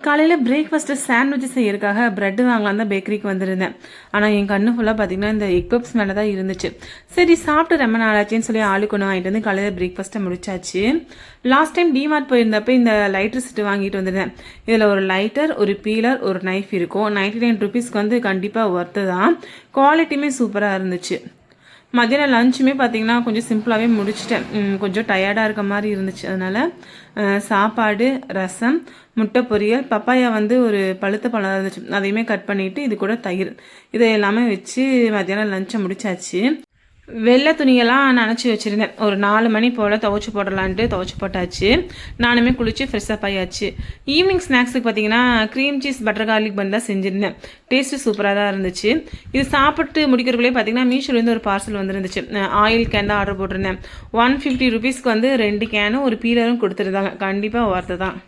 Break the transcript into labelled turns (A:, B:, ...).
A: காலையில் breakfast sandwich செய்யறதுக்காக bread வாங்கலாம் தான் பேக்கரிக்கு வந்திருந்தேன். ஆனால் என் கண்ணு ஃபுல்லாக பார்த்தீங்கன்னா இந்த எக் பப்ஸ் மேலே தான் இருந்துச்சு. சரி சாப்பிட்டு ரொம்ப நாளாச்சுன்னு சொல்லி ஆளுக்கு ஒன்று வாங்கிட்டு வந்து காலையில் பிரேக்ஃபாஸ்ட்டை முடிச்சாச்சு. லாஸ்ட் டைம் டிமார்ட் போயிருந்தப்போ இந்த லைட்டர் செட்டு வாங்கிட்டு வந்திருந்தேன். இதில் ஒரு லைட்டர், ஒரு பீலர், ஒரு நைஃப் இருக்கும். 99 ருபீஸ்க்கு வந்து கண்டிப்பாக ஒர்த்து தான். குவாலிட்டியுமே சூப்பராக இருந்துச்சு. மதியானம் லஞ்சுமே பார்த்தீங்கன்னா கொஞ்சம் சிம்பிளாகவே முடிச்சிட்டேன். கொஞ்சம் டயர்டாக இருக்க மாதிரி இருந்துச்சு. அதனால் சாப்பாடு, ரசம், முட்டை பொரியல், பப்பாயா வந்து ஒரு பழுத்த பழம் இருந்துச்சு, அதையுமே கட் பண்ணிவிட்டு இது கூட தயிர், இதை எல்லாமே வச்சு மத்தியானம் லஞ்சை முடிச்சாச்சு. வெள்ளை துணியெல்லாம் நனைச்சி வச்சுருந்தேன். ஒரு 4 மணி போல் துவைச்சி போடலான்ட்டு துவைச்சி போட்டாச்சு. நானுமே குளித்து ஃப்ரெஷ்ஷப் ஆயாச்சு. ஈவினிங் ஸ்நாக்ஸுக்கு பார்த்தீங்கன்னா க்ரீம் சீஸ் பட்டர் கார்லிக் பன் தான் செஞ்சுருந்தேன். டேஸ்ட்டு சூப்பராக தான் இருந்துச்சு. இது சாப்பிட்டு முடிக்கிறக்குள்ளே பார்த்தீங்கன்னா மீஷோலேருந்து ஒரு பார்சல் வந்துருந்துச்சு. ஆயில் கேன் தான் ஆர்டர் போட்டிருந்தேன். 150 ருபீஸ்க்கு வந்து 2 கேனும் ஒரு பீலரும் கொடுத்துருந்தாங்க. கண்டிப்பாக ஒர்த்து தான்.